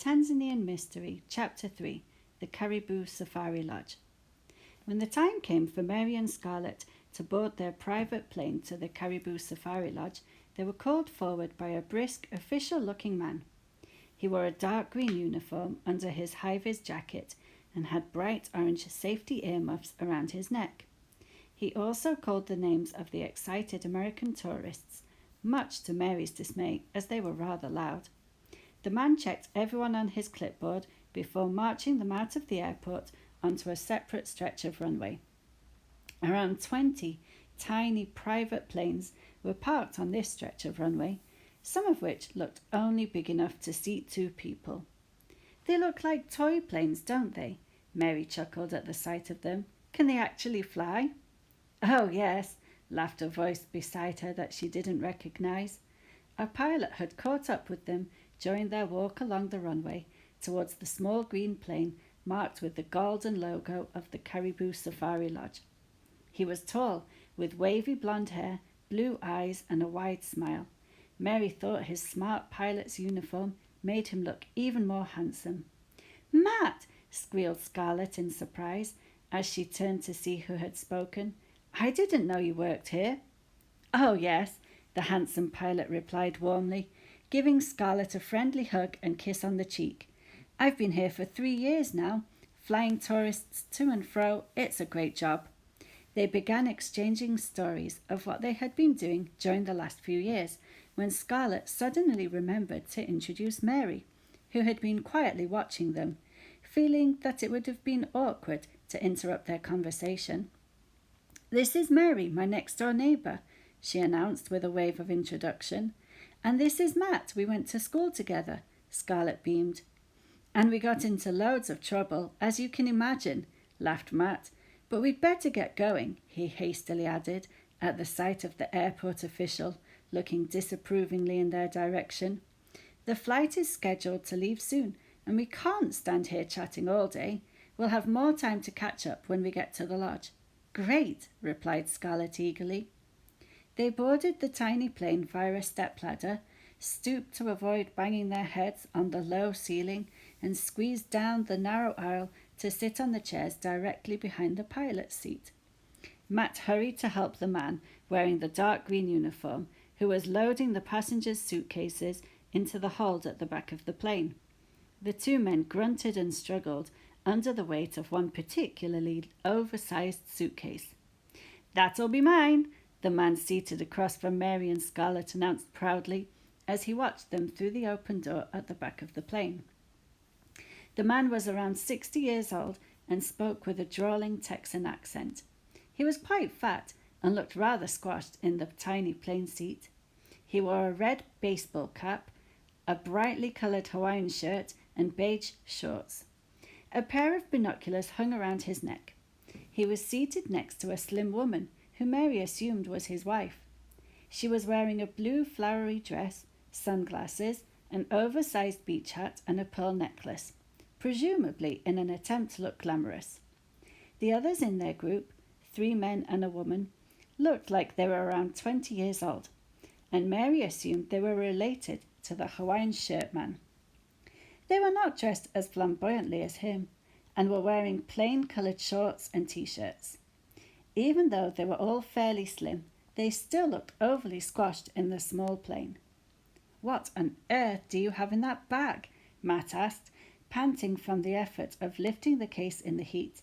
Tanzanian Mystery, Chapter 3, The Caribou Safari Lodge. When the time came for Mary and Scarlett to board their private plane to the Caribou Safari Lodge, they were called forward by a brisk, official-looking man. He wore a dark green uniform under his high-vis jacket and had bright orange safety earmuffs around his neck. He also called the names of the excited American tourists, much to Mary's dismay, as they were rather loud. The man checked everyone on his clipboard before marching them out of the airport onto a separate stretch of runway. Around 20 tiny private planes were parked on this stretch of runway, some of which looked only big enough to seat 2 people. "They look like toy planes, don't they?" Mary chuckled at the sight of them. "Can they actually fly?" "Oh, yes," laughed a voice beside her that she didn't recognize. A pilot had caught up with them during their walk along the runway towards the small green plane marked with the golden logo of the Caribou Safari Lodge. He was tall, with wavy blonde hair, blue eyes, and a wide smile. Mary thought his smart pilot's uniform made him look even more handsome. "Matt!" squealed Scarlett in surprise as she turned to see who had spoken. "I didn't know you worked here." "Oh, yes," the handsome pilot replied warmly, giving Scarlett a friendly hug and kiss on the cheek. "I've been here for 3 years now, flying tourists to and fro. It's a great job." They began exchanging stories of what they had been doing during the last few years, when Scarlett suddenly remembered to introduce Mary, who had been quietly watching them, feeling that it would have been awkward to interrupt their conversation. "This is Mary, my next-door neighbour," she announced with a wave of introduction. "And this is Matt. We went to school together," Scarlett beamed. "And we got into loads of trouble, as you can imagine," laughed Matt. "But we'd better get going," he hastily added, at the sight of the airport official looking disapprovingly in their direction. "The flight is scheduled to leave soon, and we can't stand here chatting all day. We'll have more time to catch up when we get to the lodge." "Great," replied Scarlett eagerly. They boarded the tiny plane via a stepladder, stooped to avoid banging their heads on the low ceiling, and squeezed down the narrow aisle to sit on the chairs directly behind the pilot's seat. Matt hurried to help the man wearing the dark green uniform, who was loading the passengers' suitcases into the hold at the back of the plane. The 2 men grunted and struggled under the weight of one particularly oversized suitcase. "That'll be mine," the man seated across from Mary and Scarlett announced proudly as he watched them through the open door at the back of the plane. The man was around 60 years old and spoke with a drawling Texan accent. He was quite fat and looked rather squashed in the tiny plane seat. He wore a red baseball cap, a brightly coloured Hawaiian shirt, and beige shorts. A pair of binoculars hung around his neck. He was seated next to a slim woman, who Mary assumed was his wife. She was wearing a blue flowery dress, sunglasses, an oversized beach hat, and a pearl necklace, presumably in an attempt to look glamorous. The others in their group, 3 men and a woman, looked like they were around 20 years old, and Mary assumed they were related to the Hawaiian shirt man. They were not dressed as flamboyantly as him, and were wearing plain-coloured shorts and t-shirts. Even though they were all fairly slim, they still looked overly squashed in the small plane. "What on earth do you have in that bag?" Matt asked, panting from the effort of lifting the case in the heat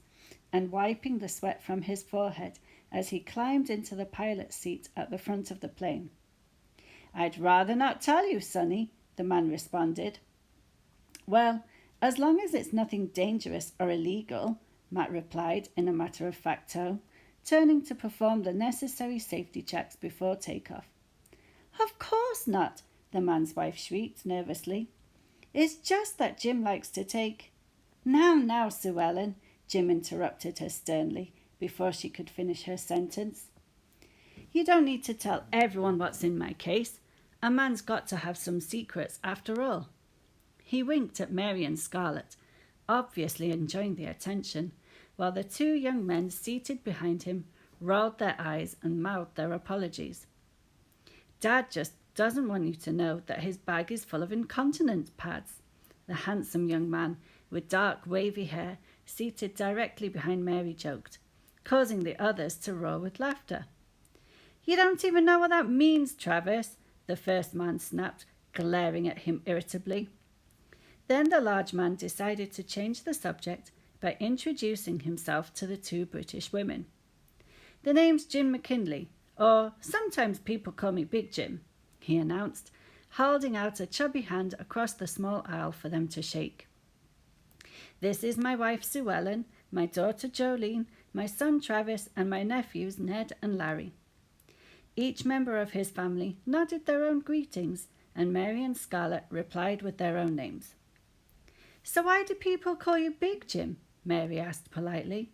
and wiping the sweat from his forehead as he climbed into the pilot's seat at the front of the plane. "I'd rather not tell you, Sonny," the man responded. "Well, as long as it's nothing dangerous or illegal," Matt replied in a matter-of-fact tone, turning to perform the necessary safety checks before takeoff. "Of course not," the man's wife shrieked nervously. "It's just that Jim likes to take—" Now, Sue Ellen," Jim interrupted her sternly before she could finish her sentence. "You don't need to tell everyone what's in my case. A man's got to have some secrets after all." He winked at Mary and Scarlett, obviously enjoying the attention, while the 2 young men seated behind him rolled their eyes and mouthed their apologies. "Dad just doesn't want you to know that his bag is full of incontinence pads," the handsome young man with dark wavy hair seated directly behind Mary joked, causing the others to roar with laughter. "You don't even know what that means, Travis," the first man snapped, glaring at him irritably. Then the large man decided to change the subject by introducing himself to the two British women. "The name's Jim McKinley, or sometimes people call me Big Jim," he announced, holding out a chubby hand across the small aisle for them to shake. "This is my wife Sue Ellen, my daughter Jolene, my son Travis, and my nephews Ned and Larry." Each member of his family nodded their own greetings, and Mary and Scarlett replied with their own names. "So why do people call you Big Jim?" Mary asked politely.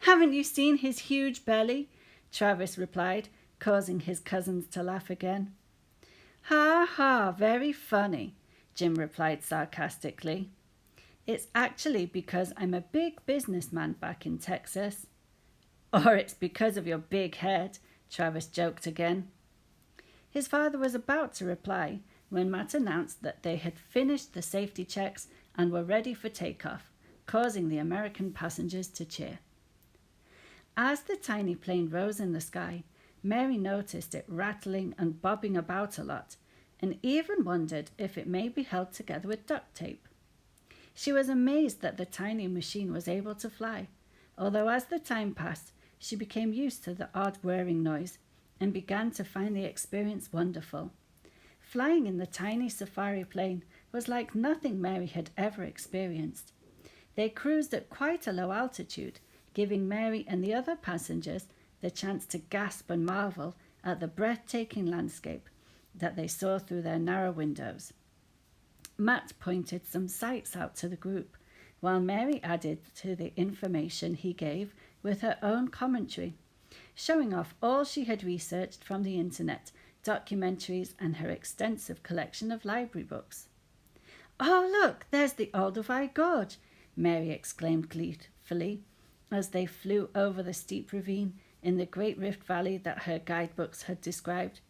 "Haven't you seen his huge belly?" Travis replied, causing his cousins to laugh again. "Ha ha, very funny," Jim replied sarcastically. "It's actually because I'm a big businessman back in Texas." "Or it's because of your big head," Travis joked again. His father was about to reply when Matt announced that they had finished the safety checks and were ready for takeoff, causing the American passengers to cheer. As the tiny plane rose in the sky, Mary noticed it rattling and bobbing about a lot, and even wondered if it may be held together with duct tape. She was amazed that the tiny machine was able to fly, although as the time passed, she became used to the odd whirring noise and began to find the experience wonderful. Flying in the tiny safari plane was like nothing Mary had ever experienced. They cruised at quite a low altitude, giving Mary and the other passengers the chance to gasp and marvel at the breathtaking landscape that they saw through their narrow windows. Matt pointed some sights out to the group, while Mary added to the information he gave with her own commentary, showing off all she had researched from the internet, documentaries, and her extensive collection of library books. "Oh, look, there's the Olduvai Gorge," Mary exclaimed gleefully as they flew over the steep ravine in the Great Rift Valley that her guidebooks had described.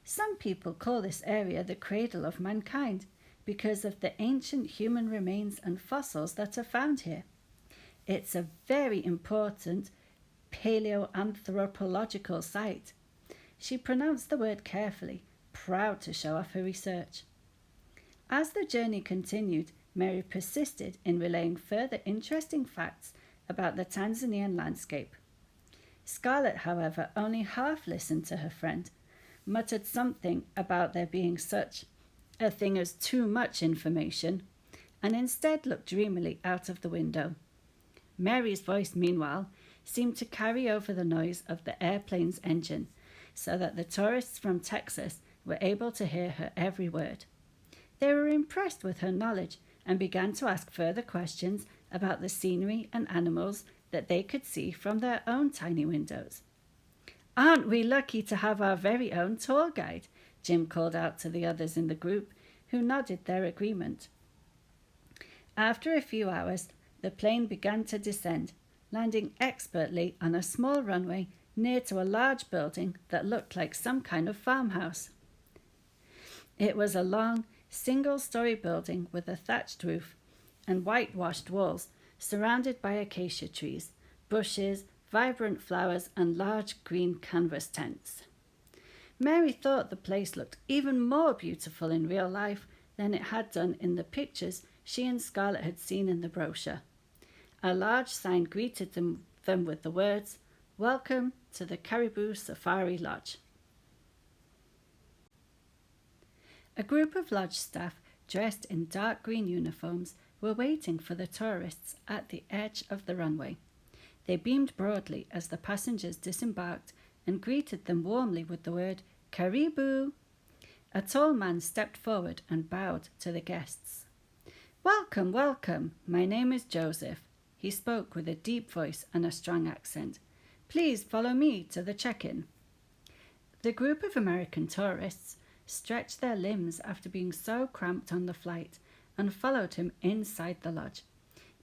"Some people call this area the cradle of mankind because of the ancient human remains and fossils that are found here. It's a very important paleoanthropological site." She pronounced the word carefully, proud to show off her research. As the journey continued, Mary persisted in relaying further interesting facts about the Tanzanian landscape. Scarlett, however, only half listened to her friend, muttered something about there being such a thing as too much information, and instead looked dreamily out of the window. Mary's voice, meanwhile, seemed to carry over the noise of the airplane's engine, so that the tourists from Texas were able to hear her every word. They were impressed with her knowledge and began to ask further questions about the scenery and animals that they could see from their own tiny windows. "Aren't we lucky to have our very own tour guide?" Jim called out to the others in the group, who nodded their agreement. After a few hours, the plane began to descend, landing expertly on a small runway near to a large building that looked like some kind of farmhouse. It was a long, single-story building with a thatched roof and whitewashed walls surrounded by acacia trees, bushes, vibrant flowers, and large green canvas tents. Mary thought the place looked even more beautiful in real life than it had done in the pictures she and Scarlett had seen in the brochure. A large sign greeted them with the words, "Welcome to the Caribou Safari Lodge." A group of lodge staff dressed in dark green uniforms were waiting for the tourists at the edge of the runway. They beamed broadly as the passengers disembarked and greeted them warmly with the word, "Caribou." A tall man stepped forward and bowed to the guests. "Welcome, welcome. My name is Joseph." He spoke with a deep voice and a strong accent. "Please follow me to the check-in." The group of American tourists stretched their limbs after being so cramped on the flight and followed him inside the lodge.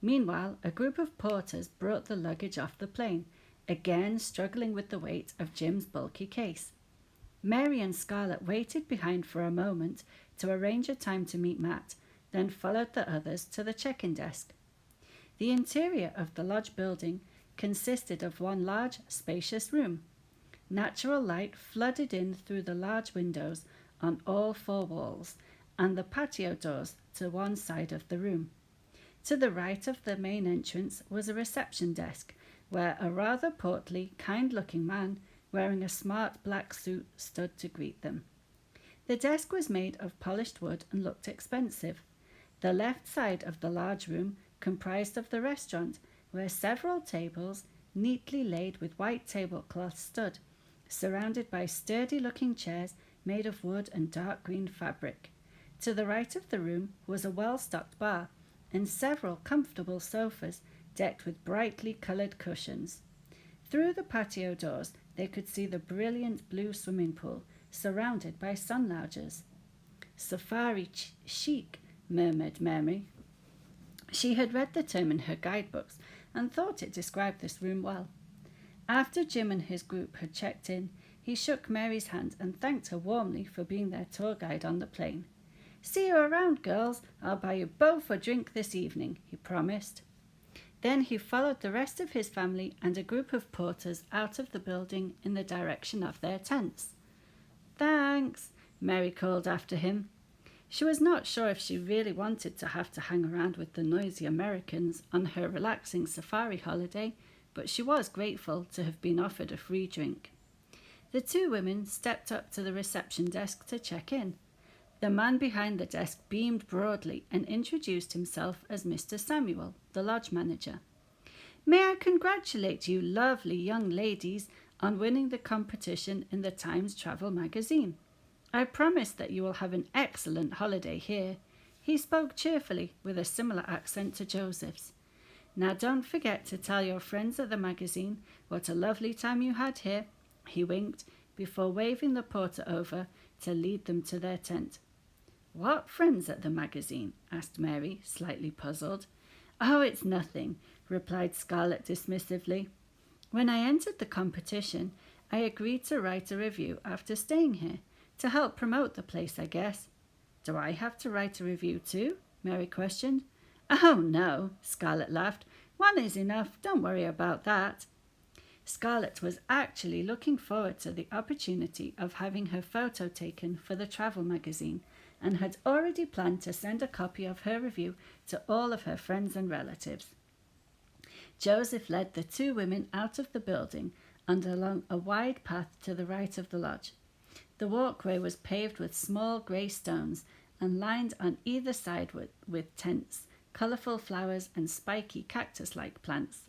Meanwhile, a group of porters brought the luggage off the plane, again struggling with the weight of Jim's bulky case. Mary and Scarlett waited behind for a moment to arrange a time to meet Matt, then followed the others to the check-in desk. The interior of the lodge building consisted of one large, spacious room. Natural light flooded in through the large windows on all four walls and the patio doors to one side of the room. To the right of the main entrance was a reception desk, where a rather portly, kind-looking man wearing a smart black suit stood to greet them. The desk was made of polished wood and looked expensive. The left side of the large room comprised of the restaurant, where several tables, neatly laid with white tablecloths, stood, surrounded by sturdy-looking chairs made of wood and dark green fabric. To the right of the room was a well-stocked bar and several comfortable sofas decked with brightly coloured cushions. Through the patio doors they could see the brilliant blue swimming pool, surrounded by sun loungers. Safari chic, murmured Mary. She had read the term in her guidebooks and thought it described this room well. After Jim and his group had checked in, he shook Mary's hand and thanked her warmly for being their tour guide on the plane. "See you around, girls. I'll buy you both a drink this evening," he promised. Then he followed the rest of his family and a group of porters out of the building in the direction of their tents. "Thanks," Mary called after him. She was not sure if she really wanted to have to hang around with the noisy Americans on her relaxing safari holiday, but she was grateful to have been offered a free drink. The two women stepped up to the reception desk to check in. The man behind the desk beamed broadly and introduced himself as Mr. Samuel, the lodge manager. "May I congratulate you lovely young ladies on winning the competition in the Times Travel magazine. I promise that you will have an excellent holiday here." He spoke cheerfully, with a similar accent to Joseph's. "Now don't forget to tell your friends at the magazine what a lovely time you had here." He winked before waving the porter over to lead them to their tent. "What friends at the magazine?" asked Mary, slightly puzzled. "Oh, it's nothing," replied Scarlett dismissively. "When I entered the competition, I agreed to write a review after staying here, to help promote the place, I guess." "Do I have to write a review too?" Mary questioned. "Oh, no," Scarlett laughed. "One is enough. Don't worry about that." Scarlett was actually looking forward to the opportunity of having her photo taken for the travel magazine, and had already planned to send a copy of her review to all of her friends and relatives. Joseph led the two women out of the building and along a wide path to the right of the lodge. The walkway was paved with small grey stones and lined on either side with tents, colourful flowers and spiky cactus-like plants.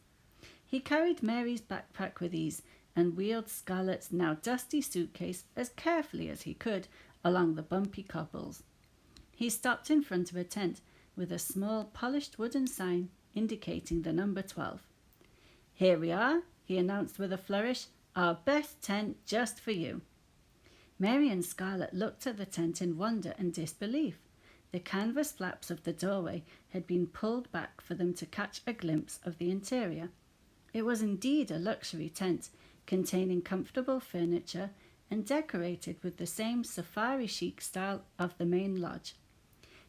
He carried Mary's backpack with ease and wheeled Scarlett's now dusty suitcase as carefully as he could along the bumpy cobbles. He stopped in front of a tent with a small polished wooden sign indicating the number 12. "Here we are," he announced with a flourish, "our best tent just for you." Mary and Scarlett looked at the tent in wonder and disbelief. The canvas flaps of the doorway had been pulled back for them to catch a glimpse of the interior. It was indeed a luxury tent, containing comfortable furniture and decorated with the same safari chic style of the main lodge.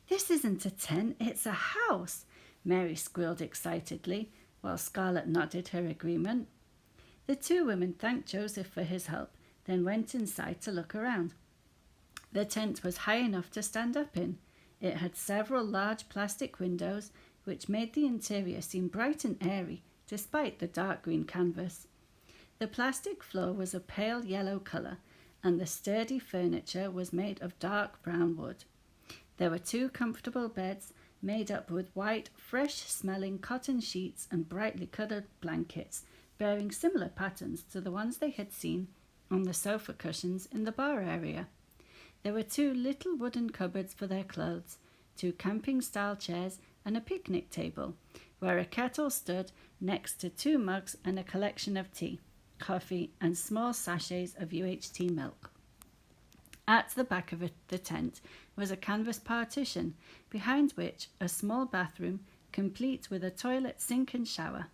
"This isn't a tent, it's a house," Mary squealed excitedly, while Scarlett nodded her agreement. The two women thanked Joseph for his help, then went inside to look around. The tent was high enough to stand up in. It had several large plastic windows, which made the interior seem bright and airy, despite the dark green canvas. The plastic floor was a pale yellow colour, and the sturdy furniture was made of dark brown wood. There were two comfortable beds made up with white, fresh-smelling cotton sheets and brightly coloured blankets, bearing similar patterns to the ones they had seen on the sofa cushions in the bar area. There were two little wooden cupboards for their clothes, two camping-style chairs, and a picnic table, where a kettle stood next to two mugs and a collection of tea, coffee, and small sachets of UHT milk. At the back of the tent was a canvas partition, behind which a small bathroom, complete with a toilet, sink, and shower.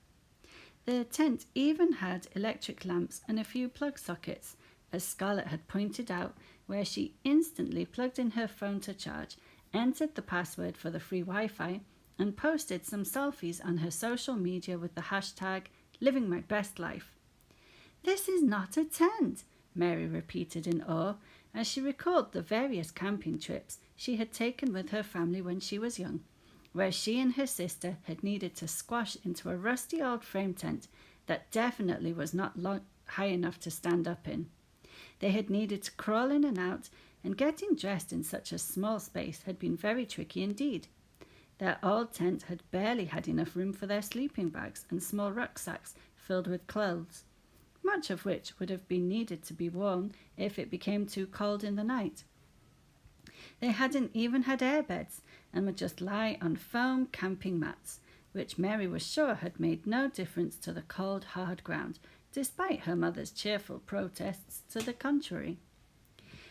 The tent even had electric lamps and a few plug sockets, as Scarlett had pointed out, where she instantly plugged in her phone to charge entered the password for the free Wi-Fi, and posted some selfies on her social media with the hashtag living my best life. "This is not a tent," Mary repeated in awe as she recalled the various camping trips she had taken with her family when she was young, where she and her sister had needed to squash into a rusty old frame tent that definitely was not high enough to stand up in. They had needed to crawl in and out, and getting dressed in such a small space had been very tricky indeed. Their old tent had barely had enough room for their sleeping bags and small rucksacks filled with clothes, much of which would have been needed to be worn if it became too cold in the night. They hadn't even had airbeds and would just lie on foam camping mats, which Mary was sure had made no difference to the cold, hard ground, despite her mother's cheerful protests to the contrary.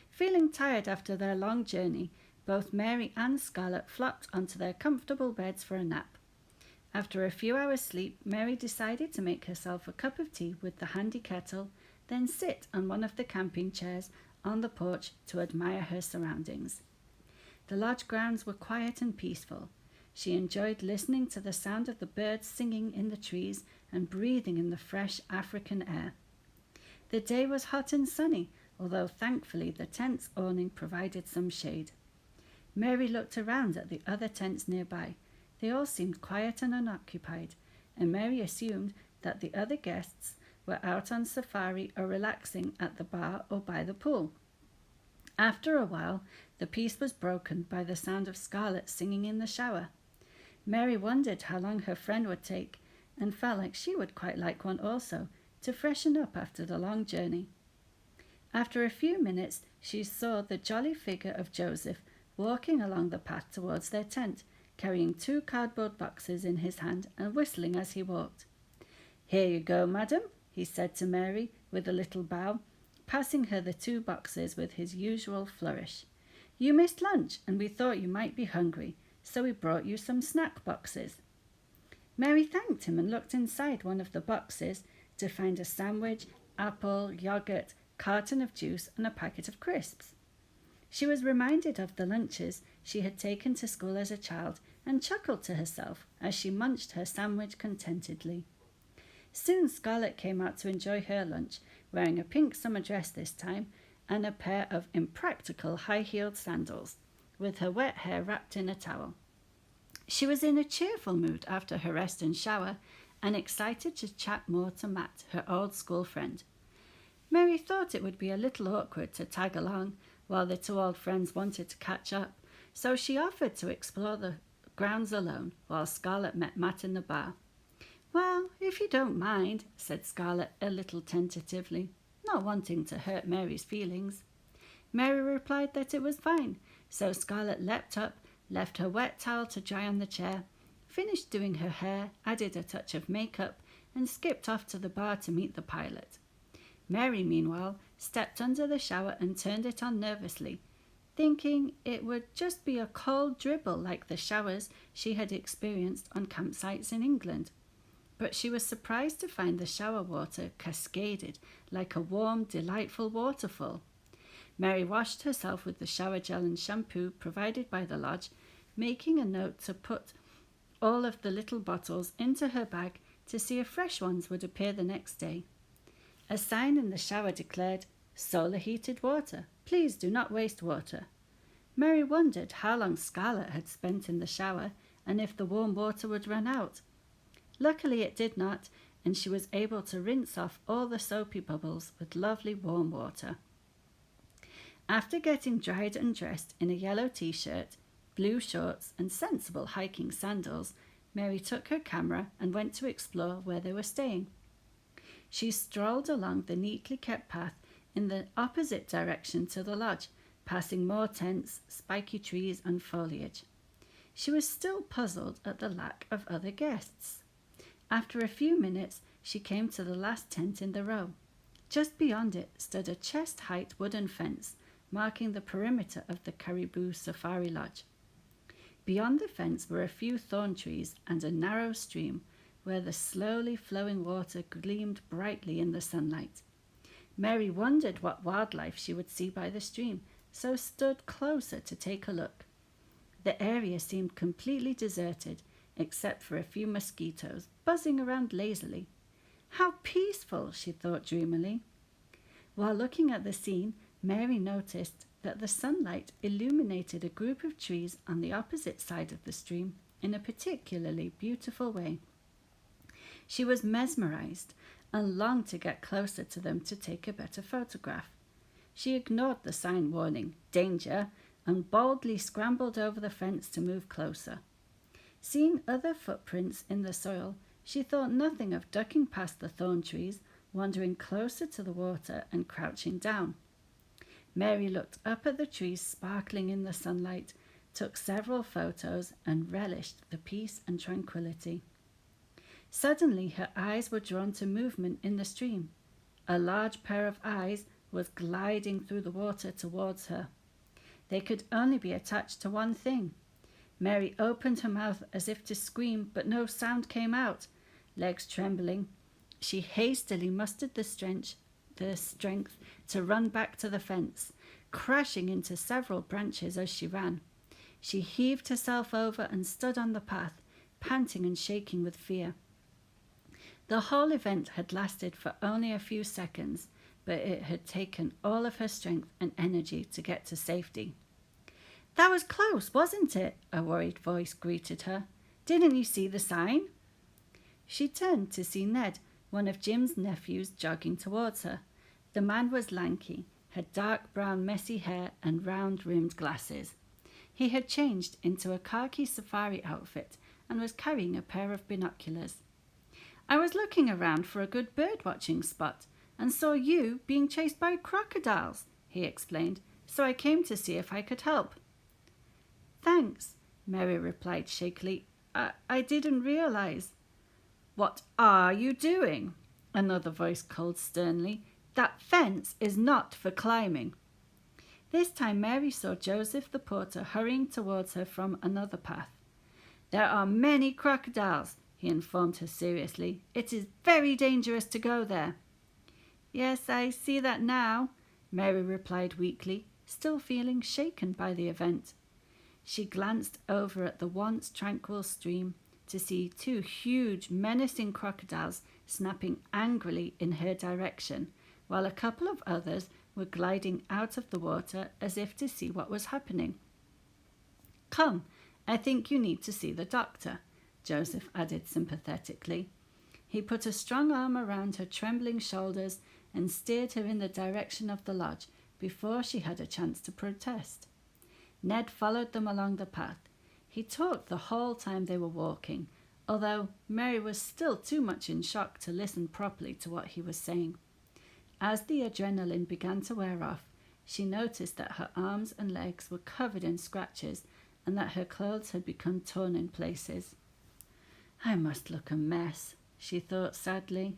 Feeling tired after their long journey, both Mary and Scarlett flopped onto their comfortable beds for a nap. After a few hours' sleep, Mary decided to make herself a cup of tea with the handy kettle, then sit on one of the camping chairs on the porch to admire her surroundings. The lodge grounds were quiet and peaceful. She enjoyed listening to the sound of the birds singing in the trees and breathing in the fresh African air. The day was hot and sunny, although thankfully the tent's awning provided some shade. Mary looked around at the other tents nearby. They all seemed quiet and unoccupied, and Mary assumed that the other guests were out on safari or relaxing at the bar or by the pool. After a while, the peace was broken by the sound of Scarlett singing in the shower. Mary wondered how long her friend would take, and felt like she would quite like one also, to freshen up after the long journey. After a few minutes, she saw the jolly figure of Joseph walking along the path towards their tent, carrying 2 cardboard boxes in his hand and whistling as he walked. "Here you go, madam," he said to Mary with a little bow, passing her the 2 boxes with his usual flourish. "You missed lunch, and we thought you might be hungry, so we brought you some snack boxes." Mary thanked him and looked inside one of the boxes to find a sandwich, apple, yogurt, carton of juice, and a packet of crisps. She was reminded of the lunches she had taken to school as a child and chuckled to herself as she munched her sandwich contentedly. Soon Scarlett came out to enjoy her lunch, wearing a pink summer dress this time and a pair of impractical high-heeled sandals, with her wet hair wrapped in a towel. She was in a cheerful mood after her rest and shower, and excited to chat more to Matt, her old school friend. Mary thought it would be a little awkward to tag along while the 2 old friends wanted to catch up, so she offered to explore the grounds alone while Scarlett met Matt in the bar. "Well, if you don't mind," said Scarlett a little tentatively, not wanting to hurt Mary's feelings. Mary replied that it was fine, so Scarlett leapt up, left her wet towel to dry on the chair, finished doing her hair, added a touch of makeup, and skipped off to the bar to meet the pilot. Mary, meanwhile, stepped under the shower and turned it on nervously, thinking it would just be a cold dribble like the showers she had experienced on campsites in England. But she was surprised to find the shower water cascaded like a warm, delightful waterfall. Mary washed herself with the shower gel and shampoo provided by the lodge, making a note to put all of the little bottles into her bag to see if fresh ones would appear the next day. A sign in the shower declared, "Solar heated water. Please do not waste water." Mary wondered how long Scarlett had spent in the shower and if the warm water would run out. Luckily it did not, and she was able to rinse off all the soapy bubbles with lovely warm water. After getting dried and dressed in a yellow t-shirt, blue shorts, and sensible hiking sandals, Mary took her camera and went to explore where they were staying. She strolled along the neatly kept path in the opposite direction to the lodge, passing more tents, spiky trees, and foliage. She was still puzzled at the lack of other guests. After a few minutes, she came to the last tent in the row. Just beyond it stood a chest-height wooden fence, marking the perimeter of the Caribou Safari Lodge. Beyond the fence were a few thorn trees and a narrow stream where the slowly flowing water gleamed brightly in the sunlight. Mary wondered what wildlife she would see by the stream, so stood closer to take a look. The area seemed completely deserted, except for a few mosquitoes buzzing around lazily. How peaceful, she thought dreamily. While looking at the scene, Mary noticed that the sunlight illuminated a group of trees on the opposite side of the stream in a particularly beautiful way. She was mesmerized and longed to get closer to them to take a better photograph. She ignored the sign warning, "Danger," and boldly scrambled over the fence to move closer. Seeing other footprints in the soil, she thought nothing of ducking past the thorn trees, wandering closer to the water and crouching down. Mary looked up at the trees sparkling in the sunlight, took several photos, and relished the peace and tranquility. Suddenly her eyes were drawn to movement in the stream. A large pair of eyes was gliding through the water towards her. They could only be attached to one thing. Mary opened her mouth as if to scream, but no sound came out. Legs trembling, she hastily mustered the strength to run back to the fence, crashing into several branches as she ran. She heaved herself over and stood on the path, panting and shaking with fear. The whole event had lasted for only a few seconds, but it had taken all of her strength and energy to get to safety. "That was close, wasn't it?" a worried voice greeted her. "Didn't you see the sign?" She turned to see Ned, one of Jim's nephews, jogging towards her. The man was lanky, had dark brown messy hair and round-rimmed glasses. He had changed into a khaki safari outfit and was carrying a pair of binoculars. "I was looking around for a good bird-watching spot and saw you being chased by crocodiles," he explained, "so I came to see if I could help." "Thanks," Mary replied shakily. I didn't realize." "What are you doing?" another voice called sternly. "That fence is not for climbing." This time Mary saw Joseph the porter hurrying towards her from another path. "There are many crocodiles," he informed her seriously. "It is very dangerous to go there." "Yes, I see that now," Mary replied weakly, still feeling shaken by the event. She glanced over at the once tranquil stream to see two huge, menacing crocodiles snapping angrily in her direction, while a couple of others were gliding out of the water as if to see what was happening. "Come, I think you need to see the doctor," Joseph added sympathetically. He put a strong arm around her trembling shoulders and steered her in the direction of the lodge before she had a chance to protest. Ned followed them along the path. He talked the whole time they were walking, although Mary was still too much in shock to listen properly to what he was saying. As the adrenaline began to wear off, she noticed that her arms and legs were covered in scratches and that her clothes had become torn in places. "I must look a mess," she thought sadly.